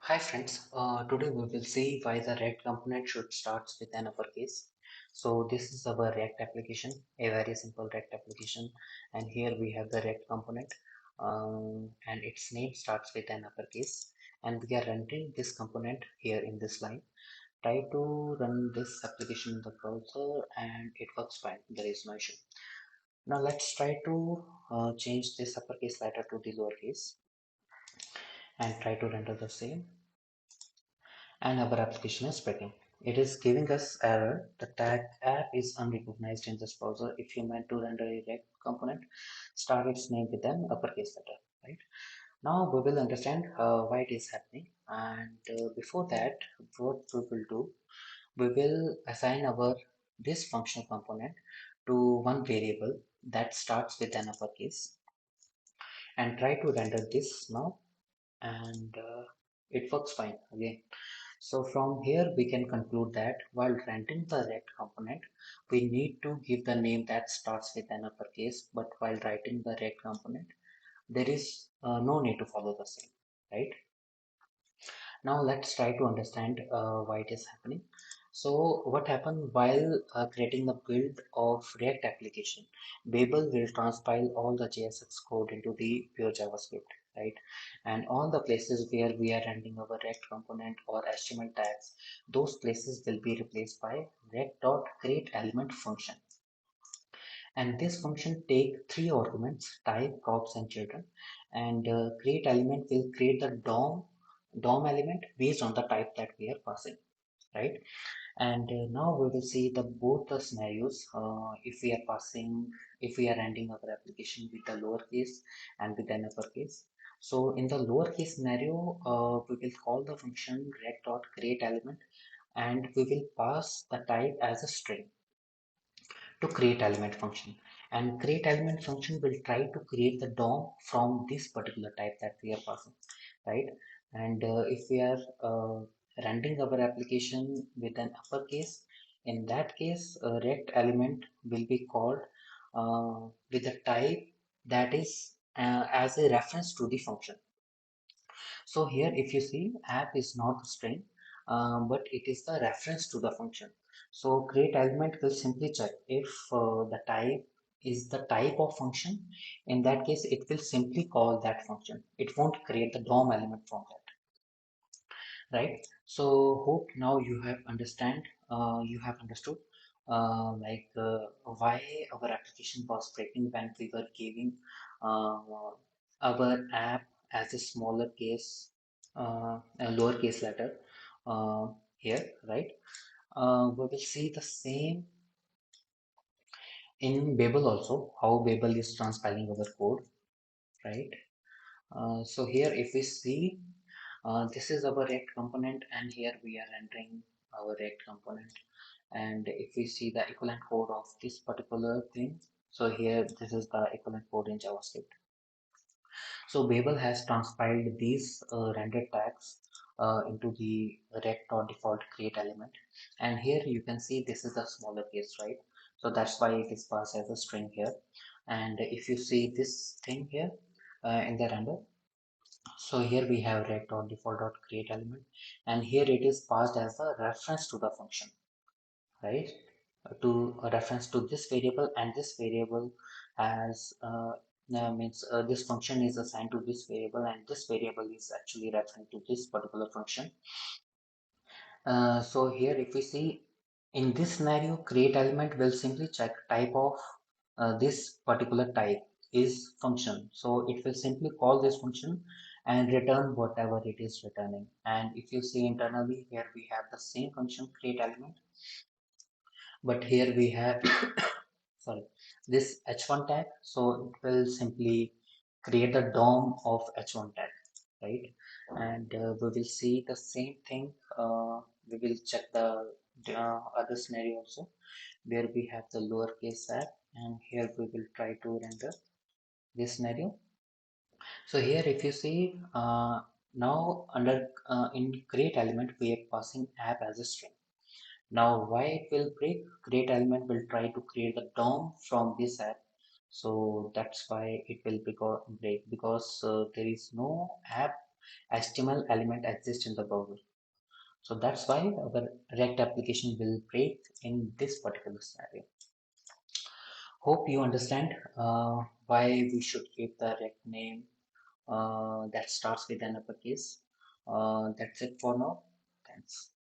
Hi friends, today we will see why the React component should start with an uppercase. So this is our React application, a very simple React application, and here we have the React component, and its name starts with an uppercase, and we are running this component here in this line. Try to run this application in the browser, and it works fine. There is no issue. Now let's try to change this uppercase letter to the lowercase, and try to render the same. And our application is breaking. It is giving us error. The tag app is unrecognized in this browser. If you meant to render a React component, start its name with an uppercase letter, right? Now we will understand why it is happening. And before that, what we will do, we will assign our this functional component to one variable that starts with an uppercase and try to render this now, and it works fine again. So from here we can conclude that while renting the React component, we need to give the name that starts with an uppercase, but while writing the React component, there is no need to follow the same, right? Now let's try to understand why it is happening. So what happened while creating the build of React application? Babel will transpile all the JSX code into the pure JavaScript, right? And all the places where we are rendering our React component or HTML tags, those places will be replaced by React.createElement function. And this function take three arguments: type, props, and children. And create element will create the DOM element based on the type that we are passing, right? And now we will see the both the scenarios. If we are ending our application with the lowercase and with an uppercase. So in the lowercase scenario, we will call the function react.createElement, and we will pass the type as a string to create element function. And create element function will try to create the DOM from this particular type that we are passing, right? And if we are rendering our application with an uppercase, in that case, React element will be called with a type that is as a reference to the function. So here, if you see, app is not a string, but it is the reference to the function. So create element will simply check if the type is the type of function. In that case, it will simply call that function. It won't create the DOM element from that, right? So hope now you have understood why our application was breaking when we were giving uh, our app as a smaller case, a lowercase letter here, right? We will see the same in Babel also, how Babel is transpiling our code, right? So here, if we see, this is our React component, and here we are entering our React component. And if we see the equivalent code of this particular thing, so here this is the equivalent code in JavaScript. So Babel has transpiled these rendered tags into the React.default create element, and here you can see this is the smaller case, right? So that's why it is passed as a string here. And if you see this thing here in the render, so here we have React.default.create element, and here it is passed as a reference to the function, right? To a reference to this variable, and this variable has means this function is assigned to this variable, and this variable is actually referring to this particular function. So here if we see, in this scenario, create element will simply check type of this particular type is function, so it will simply call this function and return whatever it is returning. And if you see internally, here we have the same function create element, but here we have sorry, this h1 tag, so it will simply create the DOM of h1 tag, right? And we will see the same thing. We will check the other scenario also, where we have the lowercase app, and here we will try to render this scenario. So here if you see, now under in create element we are passing app as a string. Now why it will break? Create element will try to create the DOM from this app. So that's why it will break, because there is no app HTML element exists in the browser. So that's why our React application will break in this particular scenario. Hope you understand why we should keep the React name that starts with an uppercase. That's it for now. Thanks.